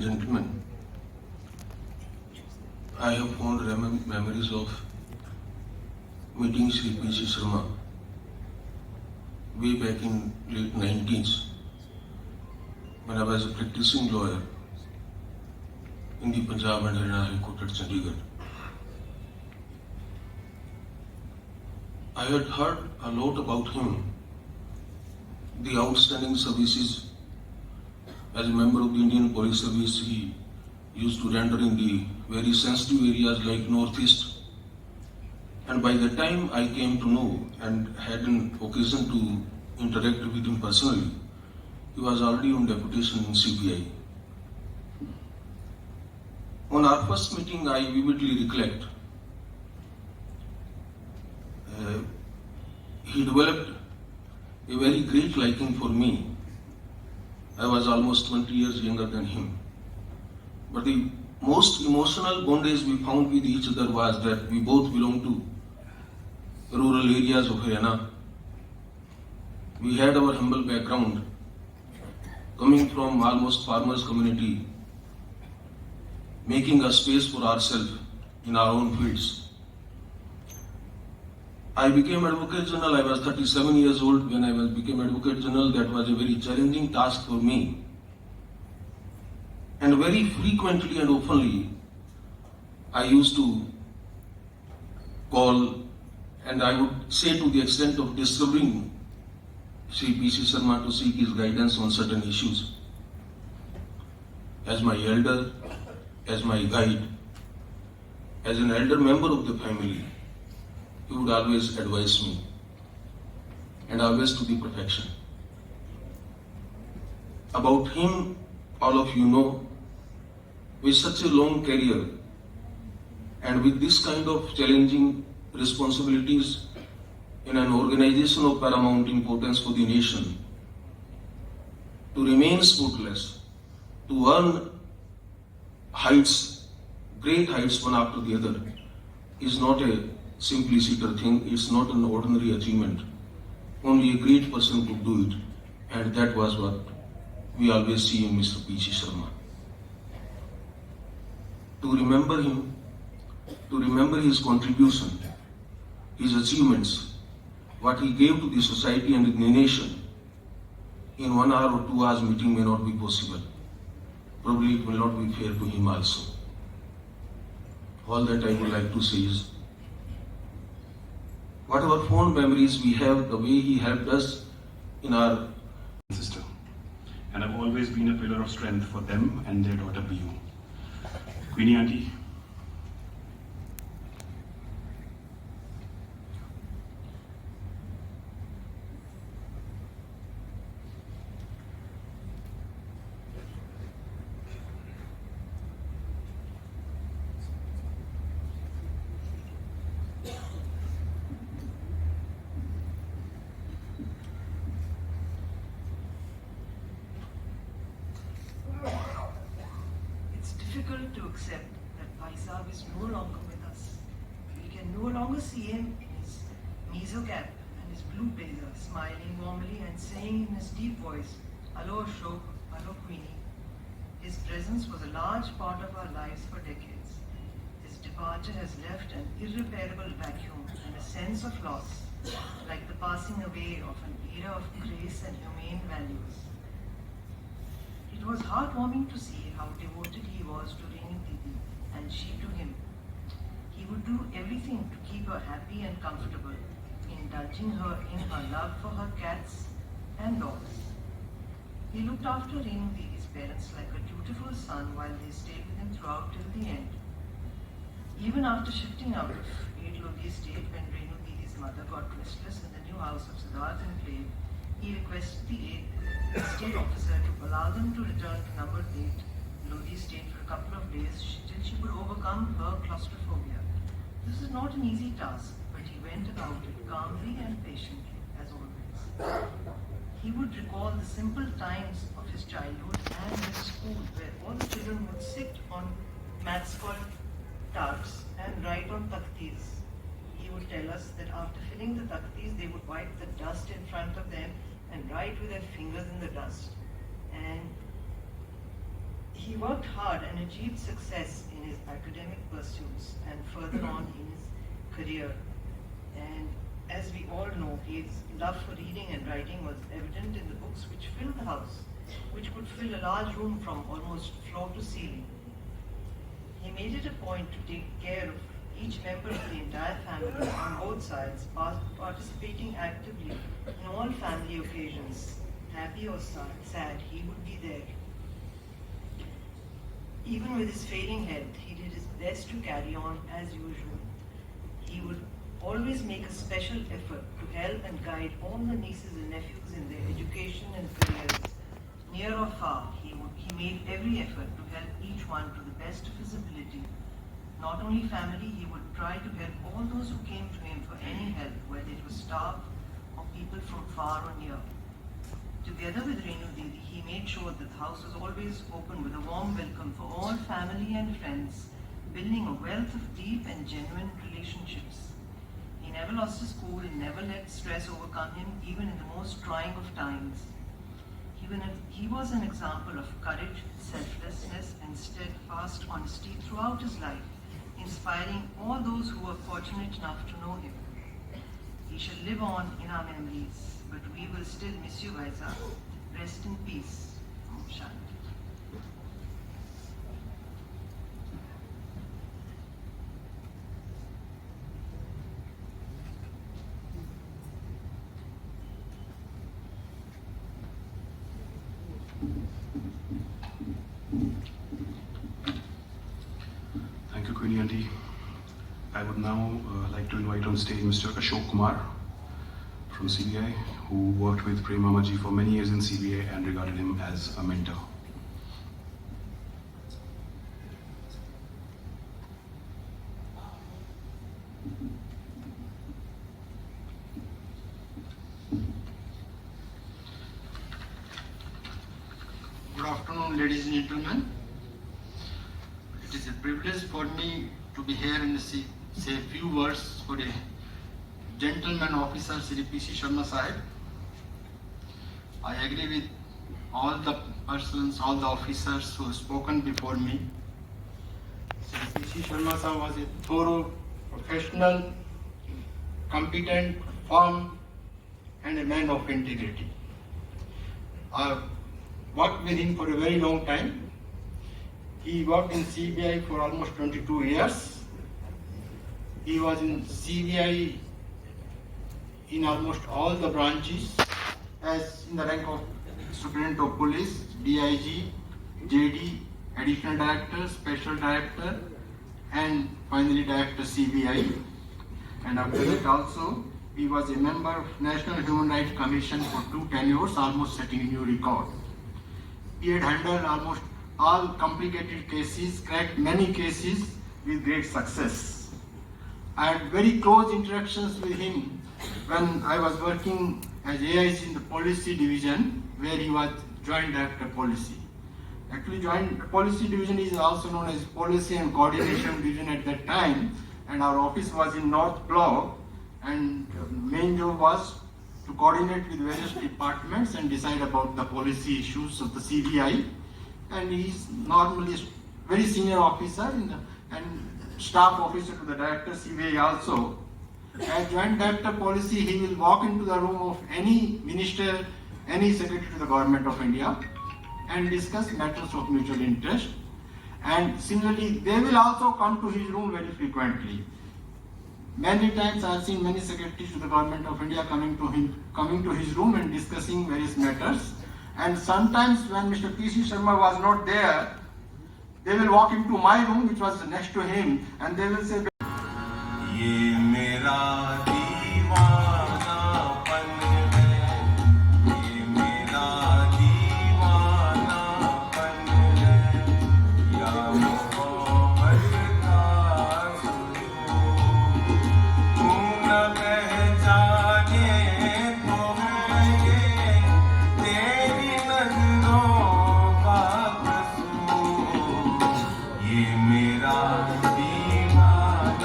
gentlemen, I have fond memories of meeting Sri P.C. Sharma way back in late 90s when I was a practicing lawyer in the Punjab and Haryana High Court at Chandigarh. I had heard a lot about him, the outstanding services as a member of the Indian Police Service he used to render in the very sensitive areas like Northeast. And by the time I came to know and had an occasion to interact with him personally, he was already on deputation in CBI. On our first meeting, I vividly recollect he developed a very great liking for me. I was almost 20 years younger than him. But the most emotional bondage we found with each other was that we both belonged to rural areas of Haryana. We had our humble background, coming from almost farmers' community, making a space for ourselves in our own fields. I became Advocate General. I was 37 years old when I became Advocate General. That was a very challenging task for me. And very frequently and openly, I used to call and I would say to the extent of disturbing Sri P.C. Sharma to seek his guidance on certain issues. As my elder, as my guide, as an elder member of the family, he would always advise me and always to the perfection. About him, all of you know, with such a long career and with this kind of challenging responsibilities in an organization of paramount importance for the nation, to remain spotless, to earn heights, great heights one after the other, is not a simply seater thing, it's not an ordinary achievement. Only a great person could do it, and that was what we always see in Mr. P.C. Sharma. To remember him, to remember his contribution, his achievements, what he gave to the society and the nation in 1 hour or 2 hours meeting may not be possible. Probably it will not be fair to him also. All that I would like to say is, whatever fond memories we have, the way he helped us in our sister. And I've always been a pillar of strength for them and their daughter Biu. Queenie Auntie. It's difficult to accept that Paisab is no longer with us. We can no longer see him in his mizo cap and his blue blazer, smiling warmly and saying in his deep voice, "Hello Ashok, hello Queenie." His presence was a large part of our lives for decades. His departure has left an irreparable vacuum and a sense of loss, like the passing away of an era of grace and humane values. It was heartwarming to see how devoted he was to Renu Didi and she to him. He would do everything to keep her happy and comfortable, indulging her in her love for her cats and dogs. He looked after Renu Didi's parents like a dutiful son while they stayed with him throughout till the end. Even after shifting out of 8 Lodi Estate when Renu Didi's mother got restless in the new house of Siddharth Enclave, he requested the estate officer to allow them to return to number 8 Lodi Estate for a couple of days till she could overcome her claustrophobia. This is not an easy task, but he went about it calmly and patiently, as always. He would recall the simple times of his childhood and his school, where all the children would sit on mats called tarts and write on takhtis. He would tell us that after filling the takhtis, they would wipe the dust in front of them and write with their fingers in the dust. And He worked hard and achieved success in his academic pursuits and further on in his career. And as we all know, his love for reading and writing was evident in the books which filled the house, which could fill a large room from almost floor to ceiling. He made it a point to take care of each member of the entire family on both sides, participating actively in all family occasions. Happy or sad, he would be there. Even with his failing health, he did his best to carry on as usual. He would always make a special effort to help and guide all the nieces and nephews in their education and careers. Near or far, he made every effort to help each one to the best of his ability. Not only family, he would try to help all those who came to him for any help, whether it was staff or people from far or near. Together with Renu Didi, he made sure that the house was always open with a warm welcome for all family and friends, building a wealth of deep and genuine relationships. He never lost his cool and never let stress overcome him, even in the most trying of times. He was an example of courage, selflessness, and steadfast honesty throughout his life, inspiring all those who were fortunate enough to know him. He shall live on in our memories, but we will still miss you, Vaisa. Rest in peace. Om Shanti. Thank you, Queenie Auntie. I would now like to invite on stage Mr. Ashok Kumar from CBI, who worked with Prem Mamaji for many years in CBI and regarded him as a mentor. Good afternoon, ladies and gentlemen. It is a privilege for me to be here and say a few words for a gentleman officer, Sri P.C. Sharma Sahib. I agree with all the persons, all the officers who have spoken before me. Sri P.C. Sharma Sahib was a thorough, professional, competent, firm, and a man of integrity. I worked with him for a very long time. He worked in CBI for almost 22 years. He was in CBI in almost all the branches, as in the rank of Superintendent of Police, DIG, JD, Additional Director, Special Director, and finally Director CBI. And after that also, he was a member of National Human Rights Commission for 2 tenures, almost setting a new record. He had handled almost all complicated cases, cracked many cases with great success. I had very close interactions with him when I was working as AIC in the policy division, where he was Joint Director Policy. Actually, Joint Policy Division is also known as Policy and Coordination Division at that time, and our office was in North Block, and main job was to coordinate with various departments and decide about the policy issues of the CBI. And he is normally a very senior officer and staff officer to the Director CBI also. As Joint Director Policy, he will walk into the room of any minister, any secretary to the Government of India and discuss matters of mutual interest. And similarly, they will also come to his room very frequently. Many times I have seen many secretaries to the Government of India coming to his room and discussing various matters. And sometimes when Mr. P.C. Sharma was not there, they will walk into my room, which was next to him, and they will say, ये मेरा दीवानापन है, ये मेरा दीवानापन है, या मोहब्बत का सुरूर, तू न पहचाने तो है ये तेरी नजरों का कसूर, ये मेरा दीवाना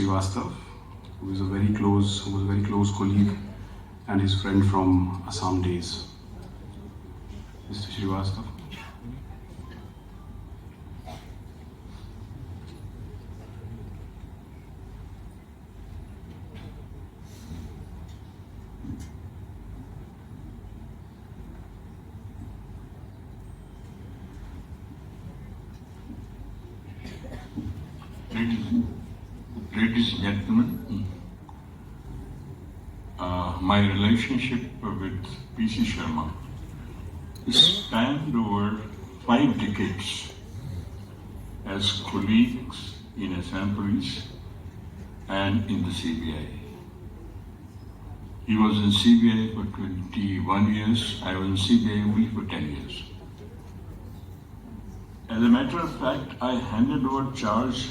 Srivastav, who was a very close colleague and his friend from Assam days. Mr. Srivastav. Ladies and gentlemen, my relationship with P.C. Sharma spanned over 5 decades as colleagues in Assam Police and in the CBI. He was in CBI for 21 years, I was in CBI only for 10 years. As a matter of fact, I handed over charge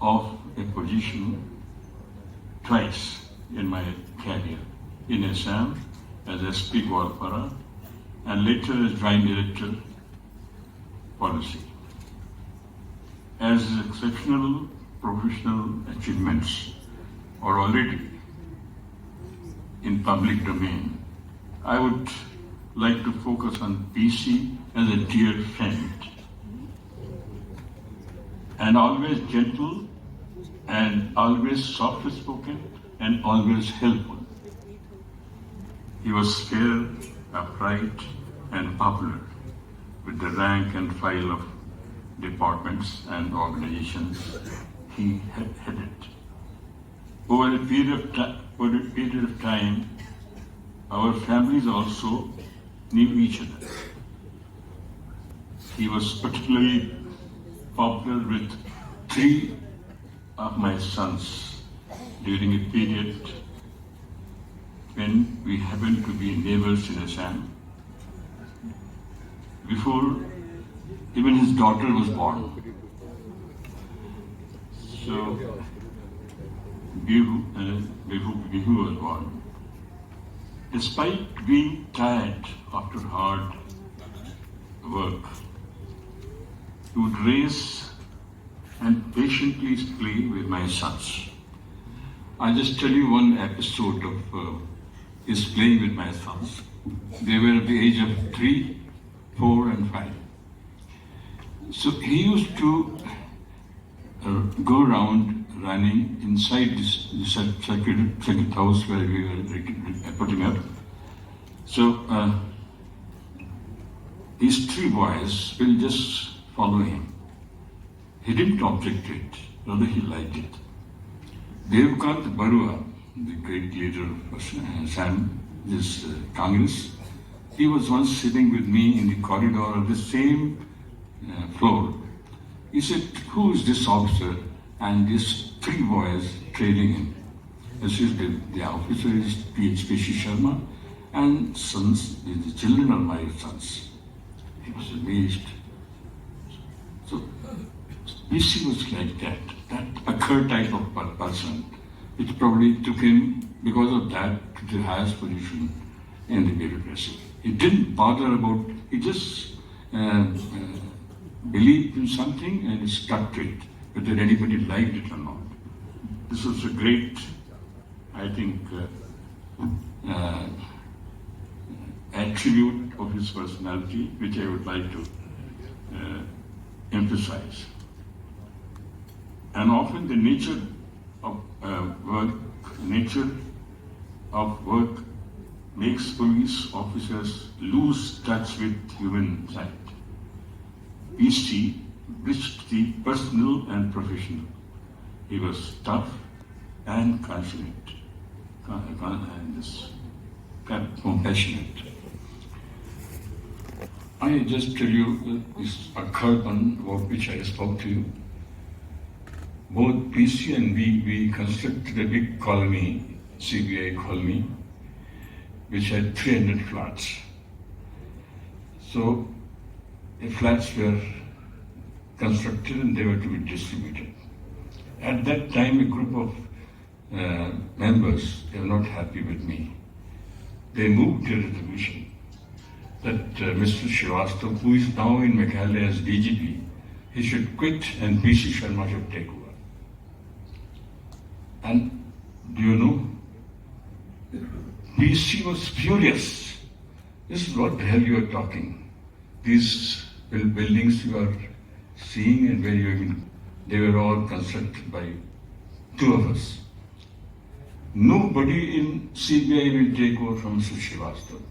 of a position twice in my career, in Assam as SP Gwalpara and later as Joint Director Policy. As his exceptional professional achievements are already in public domain, I would like to focus on PC as a dear friend and always gentle and always soft-spoken and always helpful. He was fair, upright and popular with the rank and file of departments and organizations he headed. Over a period of time, our families also knew each other. He was particularly popular with 3 of my sons during a period when we happened to be neighbors in Assam, before even his daughter was born. So, before Bihu was born. Despite being tired after hard work, he would race and patiently play with my sons. I'll just tell you one episode of his playing with my sons. They were at the age of 3, 4 and 5. So he used to go around running inside this circuit house where we were putting up. So these 3 boys will just follow him. He didn't object to it, rather he liked it. Devkant Barua, the great leader of Assam, this Congress, he was once sitting with me in the corridor of the same floor. He said, "Who is this officer?" And these 3 boys trailing him. This is the officer is P.C. Sharma and sons, the children are my sons. He was amazed. So PC was like that a occur type of person, which probably took him, because of that, to the highest position in the bureaucracy. He didn't bother about, he just believed in something and stuck to it, whether anybody liked it or not. This was a great, I think, attribute of his personality, which I would like to emphasize. And often the nature of work makes police officers lose touch with human side. PC bridged the personal and professional. He was tough and confident, and compassionate. I just tell you this occurred on about which I spoke to you. Both PC and we constructed a big colony, CBI colony, which had 300 flats. So the flats were constructed and they were to be distributed. At that time, a group of members, they were not happy with me. They moved a resolution that Mr. Srivastav, who is now in Meghalaya as DGP, he should quit and PC Sharma should take over. And do you know, PC was furious. This is what the hell you are talking. These buildings you are seeing and where you have been, they were all constructed by two of us. Nobody in CBI will take over from Mr. Srivastava.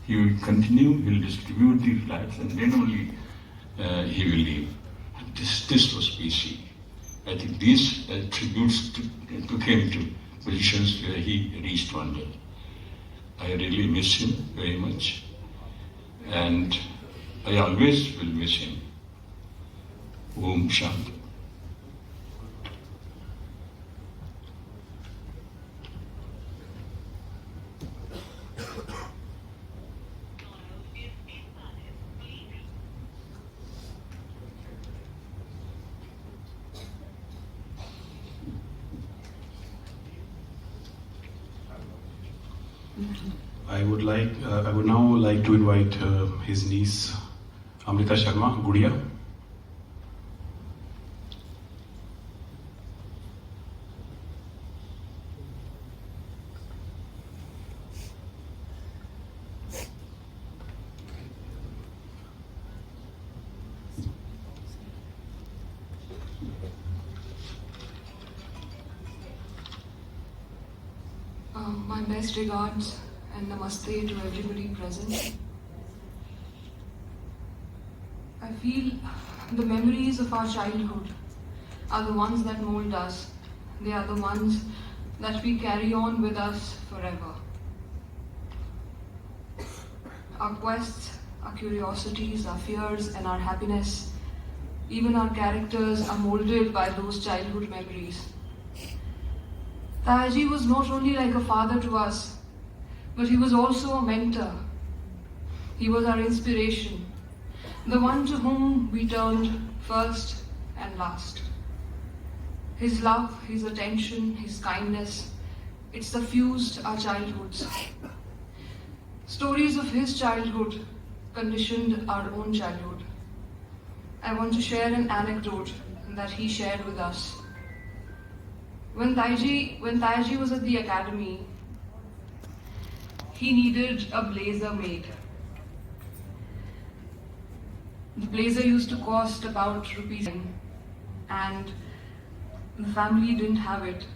He will continue, he will distribute the flats, and then only he will leave. This was PC. I think these attributes took him to positions where he reached one day. I really miss him very much, and I always will miss him. Om Shanti. I would now like to invite his niece, Amrita Sharma, Gudiya. My best regards and namaste to everybody present. I feel the memories of our childhood are the ones that mold us. They are the ones that we carry on with us forever. Our quests, our curiosities, our fears, and our happiness, even our characters are molded by those childhood memories. Tayaji was not only like a father to us, but he was also a mentor. He was our inspiration, the one to whom we turned first and last. His love, his attention, his kindness, it suffused our childhoods. Stories of his childhood conditioned our own childhood. I want to share an anecdote that he shared with us. When Tayaji was at the academy, he needed a blazer made. The blazer used to cost about rupees, and the family didn't have it.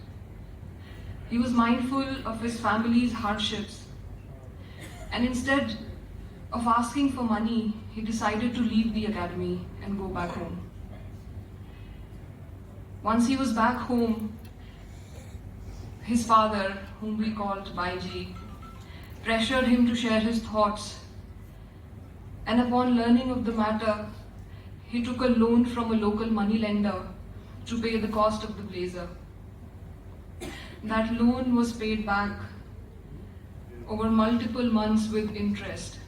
He was mindful of his family's hardships, and instead of asking for money, he decided to leave the academy and go back home. Once he was back home, his father, whom we called Baiji, pressured him to share his thoughts, and upon learning of the matter, he took a loan from a local moneylender to pay the cost of the blazer. That loan was paid back over multiple months with interest.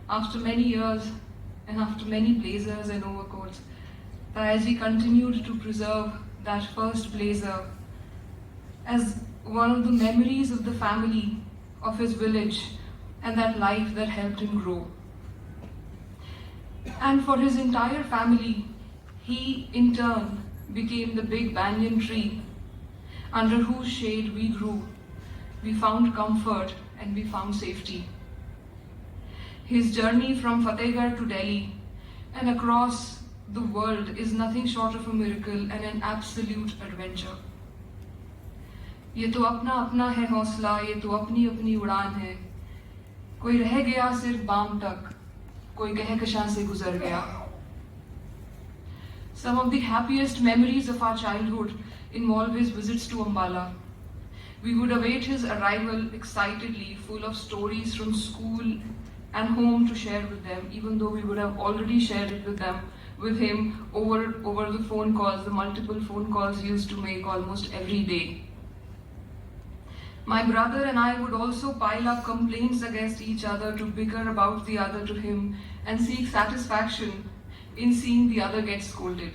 After many years and after many blazers and overcoats, Tayaji continued to preserve that first blazer as one of the memories of the family, of his village, and that life that helped him grow. And for his entire family, he in turn became the big banyan tree under whose shade we grew. We found comfort and we found safety. His journey from Fatehgarh to Delhi and across the world is nothing short of a miracle and an absolute adventure. ये तो अपना अपना है हौसला, ये तो अपनी अपनी उड़ान है. कोई रह गया सिर्फ बाम तक, कोई कहकशां से गुजर गया. Some of the happiest memories of our childhood involve his visits to Ambala. We would await his arrival excitedly, full of stories from school and home to share with them, even though we would have already shared it with him over the phone calls, the multiple phone calls he used to make almost every day. My brother and I would also pile up complaints against each other to bicker about the other to him and seek satisfaction in seeing the other get scolded.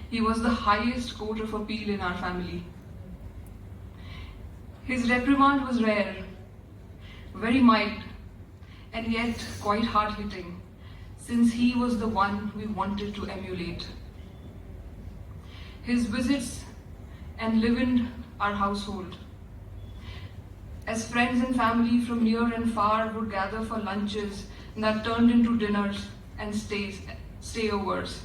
He was the highest court of appeal in our family. His reprimand was rare, very mild, and yet quite hard-hitting, since he was the one we wanted to emulate. His visits and livened our household. As friends and family from near and far would gather for lunches that turned into dinners and stayovers.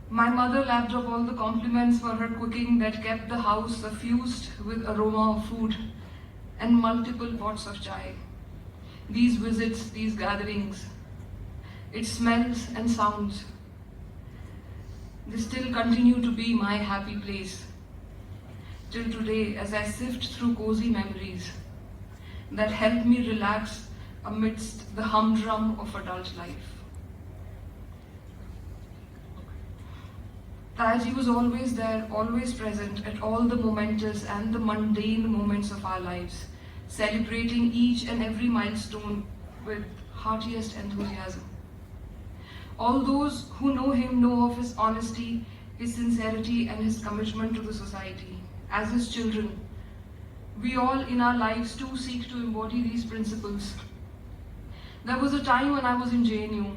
My mother lapped up all the compliments for her cooking that kept the house suffused with aroma of food and multiple pots of chai. These visits, these gatherings, its smells and sounds, they still continue to be my happy place. Till today, as I sift through cozy memories that help me relax amidst the humdrum of adult life. Tayaji was always there, always present at all the momentous and the mundane moments of our lives, celebrating each and every milestone with heartiest enthusiasm. All those who know him know of his honesty, his sincerity, and his commitment to the society. As his children, we all in our lives too seek to embody these principles. There was a time when I was in JNU.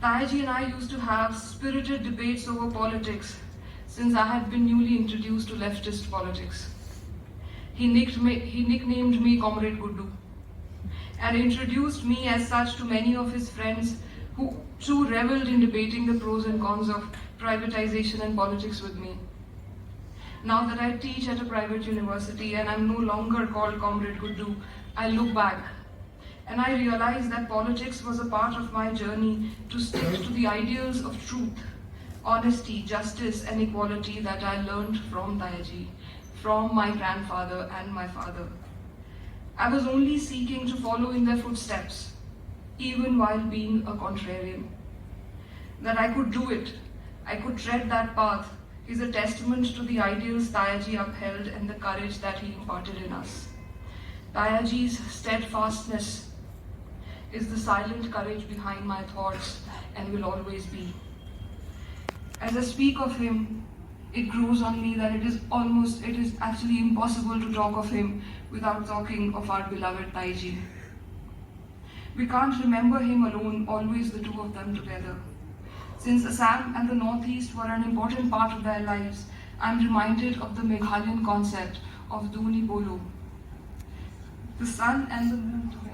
Tayaji and I used to have spirited debates over politics since I had been newly introduced to leftist politics. He nicknamed me Comrade Guddu and introduced me as such to many of his friends who too reveled in debating the pros and cons of privatization and politics with me. Now that I teach at a private university and I'm no longer called Comrade Guddu, I look back and I realize that politics was a part of my journey to stick to the ideals of truth, honesty, justice and equality that I learned from Tayaji, from my grandfather and my father. I was only seeking to follow in their footsteps, even while being a contrarian. That I could do it, I could tread that path, is a testament to the ideals Tayaji upheld and the courage that he imparted in us. Tayaji's steadfastness is the silent courage behind my thoughts and will always be. As I speak of him, it grows on me that it is actually impossible to talk of him without talking of our beloved Tayaji. We can't remember him alone, always the two of them together. Since Assam and the Northeast were an important part of their lives, I'm reminded of the Meghalayan concept of Duni Bolo. The sun and the moon together.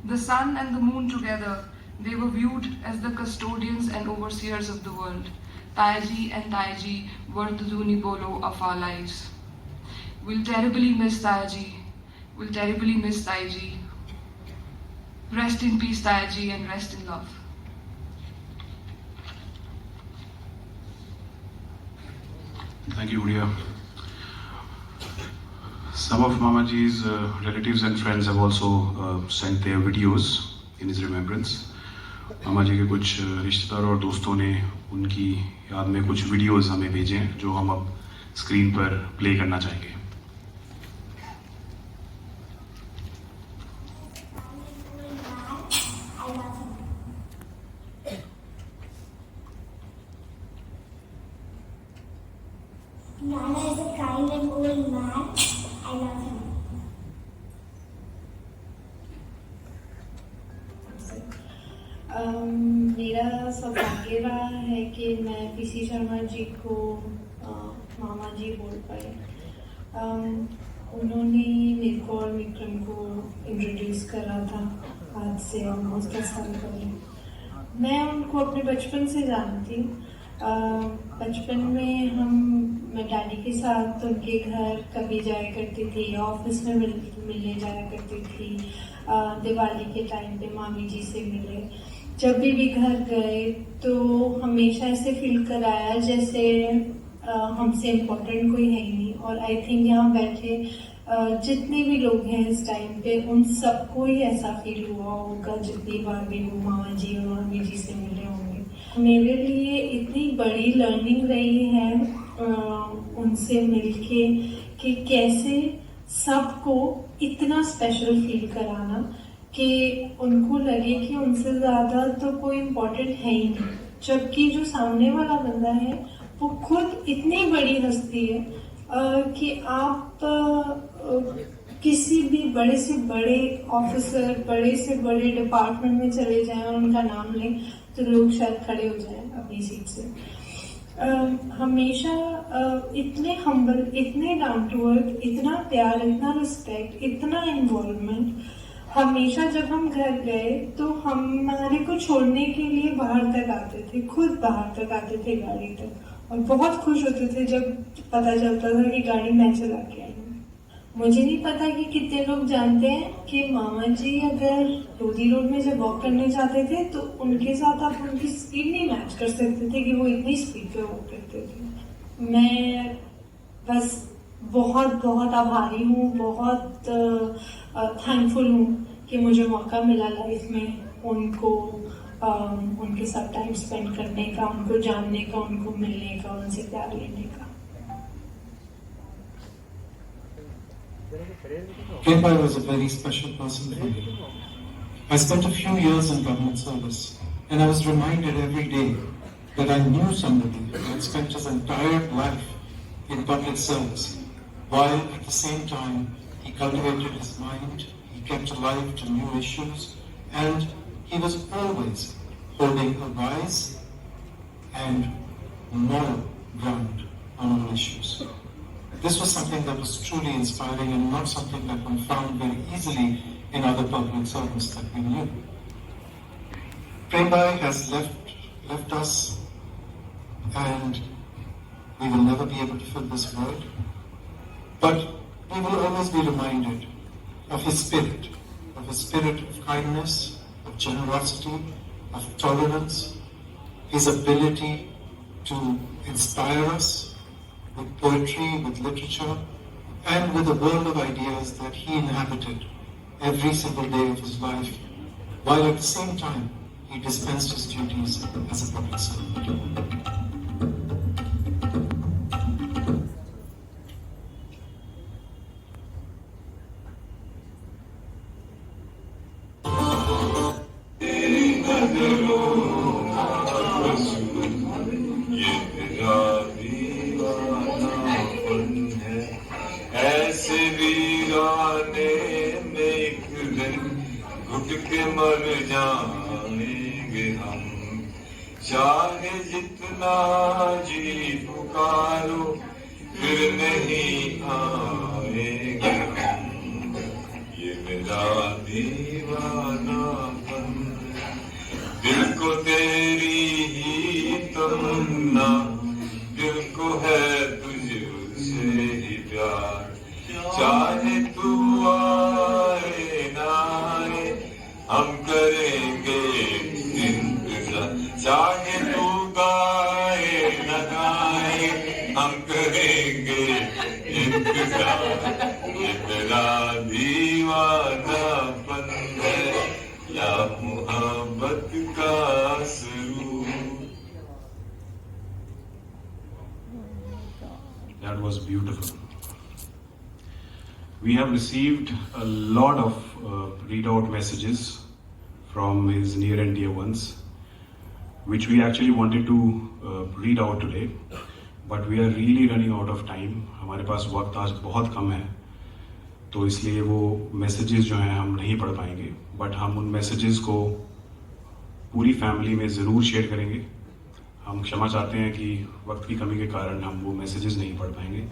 The sun and the moon together, they were viewed as the custodians and overseers of the world. Tayaji and Tayaji were the Duni Bolo of our lives. We'll terribly miss Tayaji. We'll terribly miss Tayaji. Rest in peace, Tayaji, and rest in love. Thank you, Udia. Some of Mamaji's relatives and friends have also sent their videos in his remembrance. Mamaji के कुछ रिश्तेदार और दोस्तों ने उनकी याद में कुछ वीडियोस हमें भेजे हैं जो हम अब स्क्रीन पर प्ले करना चाहेंगे. Nana is a kind and old man. I love him. मेरा सौभाग्य रहा है कि मैं पीसी शर्मा जी को मामा जी बोल पाई. उन्होंने मेरे को और विक्रम को इंट्रोड्यूस करा था आज से ऑलमोस्ट 10 साल पहले. मैं उनको अपने बचपन से जानती हूँ. बचपन में मैं डैडी के साथ उनके घर कभी जाया करती थी, ऑफिस में मिलने जाया करती थी. दिवाली के टाइम पे मामी जी से मिले. जब भी घर गए तो हमेशा ऐसे फील कराया जैसे हमसे इम्पोर्टेंट कोई है ही नहीं. और आई थिंक यहाँ बैठे जितने भी लोग हैं इस टाइम पे उन सबको ही ऐसा फील हुआ होगा जितनी बार भी वो मामा जी और मामी जी से मिले होंगे. मेरे लिए इतनी बड़ी लर्निंग रही है उनसे मिलके कि कैसे सबको इतना स्पेशल फील कराना कि उनको लगे कि उनसे ज़्यादा तो कोई इम्पोर्टेंट है ही नहीं, जबकि जो सामने वाला बंदा है वो खुद इतनी बड़ी हस्ती है कि आप किसी भी बड़े से बड़े ऑफिसर, बड़े से बड़े डिपार्टमेंट में चले जाएं और उनका नाम लें तो लोग शायद खड़े हो जाएं अपनी सीट से। हमेशा इतने हम्बल, इतने डाउन टू अर्थ, इतना प्यार, इतना रिस्पेक्ट, इतना इन्वॉल्वमेंट। हमेशा जब हम घर गए तो हमारे को छोड़ने के लिए बाहर तक आते थे, खुद बाहर तक आते थे गाड़ी तक, और बहुत खुश होते थे जब पता चलता था कि गाड़ी मैं चला के आई हूँ। मुझे नहीं पता कि कितने लोग जानते हैं कि मामा जी अगर लोधी रोड में जब वॉक करने जाते थे तो उनके साथ आप उनकी स्पीड नहीं मैच कर सकते थे कि वो इतनी स्पीड पे वॉक करते थे। मैं बस बहुत बहुत आभारी हूँ, बहुत थैंकफुल हूँ कि मुझे मौका मिला लाइफ में उनको उनके साथ टाइम स्पेंड करने का, उनको जानने का, उनको मिलने का, उनसे प्यार लेने का। Remembrance was a very special person for me. I spent a few years in government service, and I was reminded every day that I knew somebody who had spent his entire life in public service, while at the same time he cultivated his mind, he kept alive to new issues, and he was always holding a wise and moral ground on all issues. This was something that was truly inspiring and not something that one found very easily in other public servants that we knew. Prem Bhai has left us, and we will never be able to fill this void. But we will always be reminded of his spirit of kindness, of generosity, of tolerance, his ability to inspire us with poetry, with literature, and with a world of ideas that he inhabited every single day of his life, while at the same time he dispensed his duties as a public servant. ऐसे वीराने में एक दिन घुट के मर जाएंगे हम, चाहे जितना जी पुकारो फिर नहीं आएंगे हम। ये मेरा दीवानापन, दिल को तेरी ही तमन्ना, दिल को है तुझसे ही प्यार। चाहे तू आए ना आए हम करेंगे इंतजार, चाहे तू गाए न गाए हम करेंगे इंतजार। ये मेरा दीवानापन है या मोहब्बत का सुरूर। That was beautiful. We have received a lot of readout messages from his near and dear ones, which we actually wanted to read out today, but we are really running out of time. हमारे पास वक्त आज बहुत कम है, तो इसलिए वो messages जो हैं हम नहीं पढ़ पाएंगे, but हम उन messages को पूरी फैमिली में ज़रूर शेयर करेंगे। हम क्षमा चाहते हैं कि वक्त की कमी के कारण हम वो मैसेजेस नहीं पढ़ पाएंगे।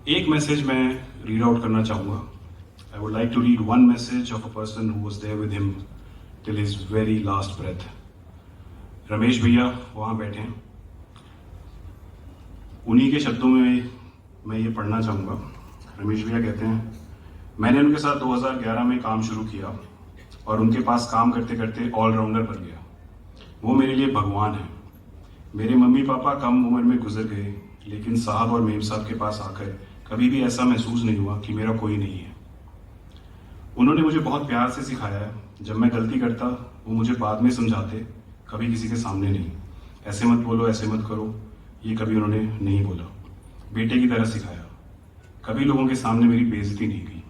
एक मैसेज मैं रीड आउट करना चाहूँगा। I would like to read one message of a person who was there with him till his very last breath. Ramesh भैया वहाँ बैठे हैं, उन्हीं के शब्दों में मैं ये पढ़ना चाहूँगा। रमेश भैया कहते हैं, मैंने उनके साथ 2011 में काम शुरू किया और उनके पास काम करते करते ऑलराउंडर बन गया। वो मेरे लिए भगवान है। मेरे मम्मी पापा कम उम्र में गुजर गए, लेकिन साहब और मेम साहब के पास आकर कभी भी ऐसा महसूस नहीं हुआ कि मेरा कोई नहीं है। उन्होंने मुझे बहुत प्यार से सिखाया है। जब मैं गलती करता वो मुझे बाद में समझाते, कभी किसी के सामने नहीं। ऐसे मत बोलो, ऐसे मत करो, ये कभी उन्होंने नहीं बोला। बेटे की तरह सिखाया। कभी लोगों के सामने मेरी बेइज्जती नहीं की।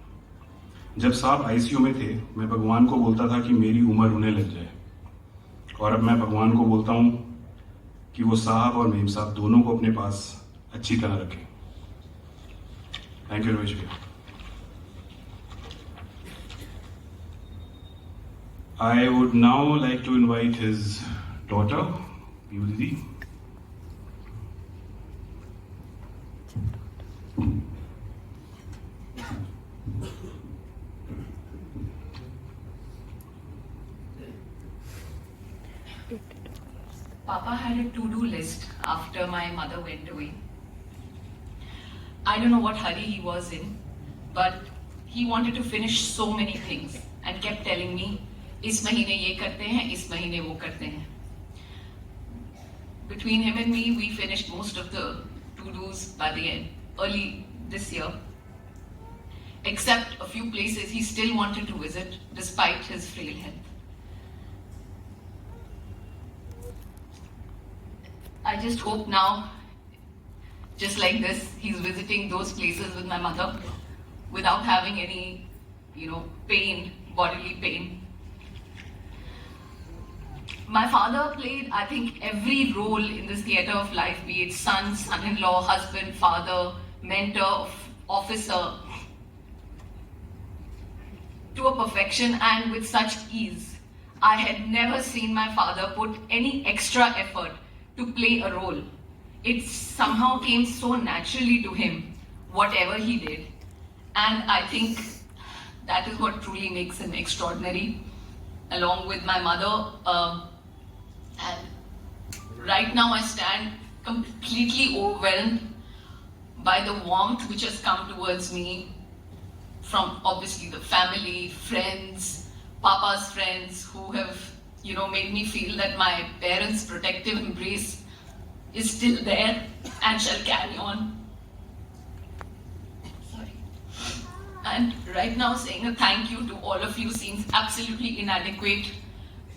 जब साहब आईसीयू में थे, मैं भगवान को बोलता था कि मेरी उम्र उन्हें लग जाए, और अब मैं भगवान को बोलता हूँ कि वो साहब और मेम साहब दोनों को अपने पास अच्छी तरह रखें। थैंक यू रमेश भैया। I would now like to invite his daughter, Didi. Papa had a to-do list after my mother went away. I don't know what hurry he was in, but he wanted to finish so many things and kept telling me, इस महीने ये करते हैं, इस महीने वो करते हैं. Between him and me, we finished most of the to-dos by the end, early this year. Except a few places he still wanted to visit despite his frail health. I just hope now, just like this, he's visiting those places with my mother without having any, pain, bodily pain. My father played, I think, every role in this theatre of life, be it son, son-in-law, husband, father, mentor, officer, to a perfection and with such ease. I had never seen my father put any extra effort to play a role. It somehow came so naturally to him, whatever he did. And I think that is what truly makes him extraordinary, along with my mother. And right now I stand completely overwhelmed by the warmth which has come towards me from obviously the family, friends, Papa's friends who have made me feel that my parents' protective embrace is still there and shall carry on. Sorry. And right now saying a thank you to all of you seems absolutely inadequate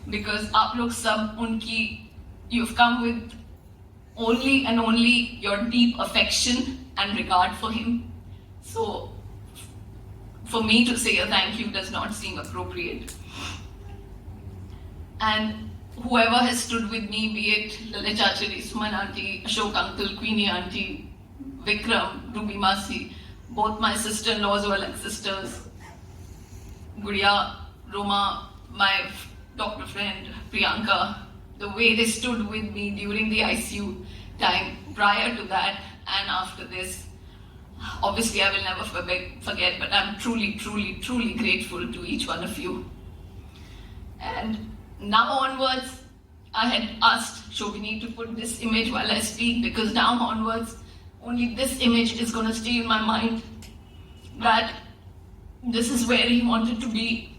because aap log sab you've come with only and only your deep affection and regard for him. So for me to say a thank you does not seem appropriate. And whoever has stood with me, be it Lale Chachari, Suman Auntie, Ashok Uncle, Queenie Auntie, Vikram, Ruby Masi, both my sister-in-laws were like sisters, Gudiya, Roma, my doctor friend, Priyanka, the way they stood with me during the ICU time, prior to that and after this, obviously I will never forget, but I'm truly, truly, truly grateful to each one of you. And now onwards, I had asked Shobini to put this image while I speak because now onwards, only this image is going to stay in my mind, that this is where he wanted to be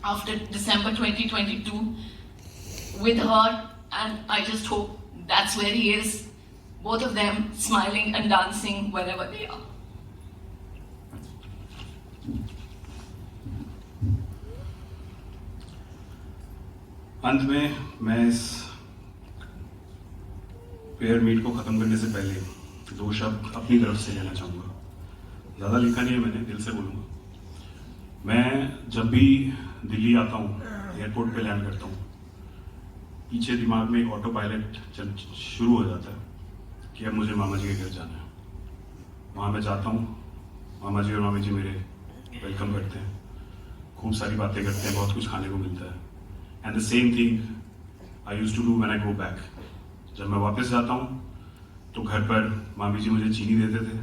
after December 2022 with her, and I just hope that's where he is, both of them smiling and dancing wherever they are. अंत में मैं इस prayer meet को ख़त्म करने से पहले दो शब्द अपनी तरफ से लेना चाहूँगा. ज़्यादा लिखा नहीं है मैंने, दिल से बोलूँगा. मैं जब भी दिल्ली आता हूँ, एयरपोर्ट पे लैंड करता हूँ, पीछे दिमाग में एक ऑटो पायलट शुरू हो जाता है कि अब मुझे मामा जी के घर जाना है. वहाँ मैं जाता हूँ, मामा जी और मामी जी मेरे वेलकम करते हैं, खूब सारी बातें करते हैं, बहुत कुछ खाने को मिलता है. And the same thing I used to do when I go back. जब मैं वापस जाता हूँ तो घर पर मामी जी मुझे चीनी देते थे,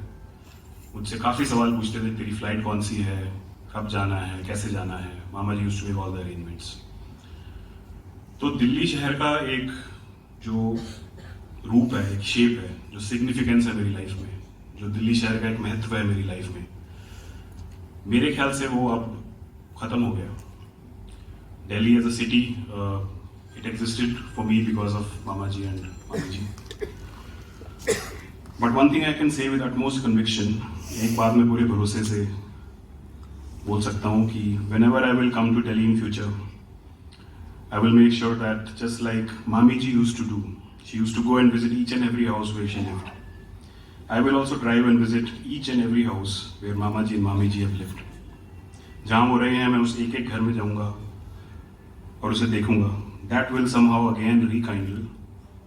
मुझसे काफ़ी सवाल पूछते थे, तेरी फ्लाइट कौन सी है, कब जाना है, कैसे जाना है. मामा जी used to make all the arrangements. तो दिल्ली शहर का एक जो रूप है, एक शेप है, जो सिग्निफिकेंस है मेरी लाइफ में, जो दिल्ली शहर का एक महत्व है मेरी लाइफ में, मेरे ख्याल से वो अब ख़त्म हो गया. Delhi as a city, it existed for me because of Mamaji and Mamiji. But one thing I can say with utmost conviction, एक बात मैं पूरे भरोसे से बोल सकता हूँ कि whenever I will come to Delhi in future, I will make sure that just like Mamiji used to do, she used to go and visit each and every house where she lived. I will also drive and visit each and every house where Mamaji and Mamiji have lived. जहाँ वो रहे हैं मैं उस एक एक घर में जाऊँगा और उसे देखूंगा. That will somehow again rekindle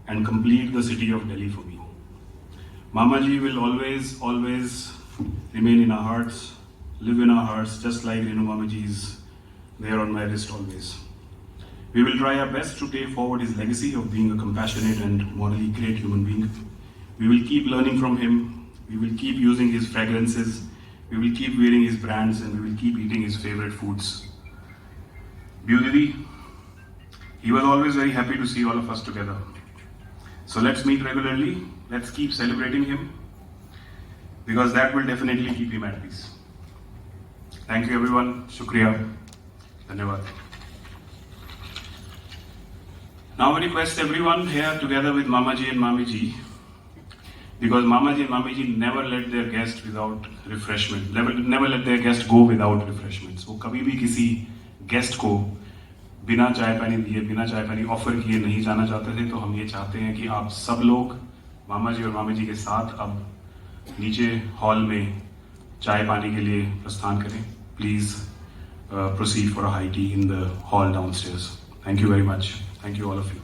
and complete the city of Delhi for me. Mamaji will always remain in our hearts, live in our hearts, just like Renu Mamaji's there on my wrist always. We will try our best to take forward his legacy of being a compassionate and morally great human being. We will keep learning from him. We will keep using his fragrances. We will keep wearing his brands, and we will keep eating his favorite foods. Beauty, he was always very happy to see all of us together. So let's meet regularly. Let's keep celebrating him, because that will definitely keep him at peace. Thank you everyone. Shukriya. Dhanyavad. Now I request everyone here together with Mamaji and Mamiji, because Mamaji and Mamiji never let their guest without refreshment, never let their guest go without refreshments. वो कभी भी किसी guest को बिना चाय पानी दिए, बिना चाय पानी ऑफर किए नहीं जाना चाहते थे, तो हम ये चाहते हैं कि आप सब लोग मामाजी और मामीजी के साथ अब नीचे हॉल में चाय पानी के लिए प्रस्थान करें. Please proceed for a high tea in the hall downstairs. Thank you very much. Thank you all of you.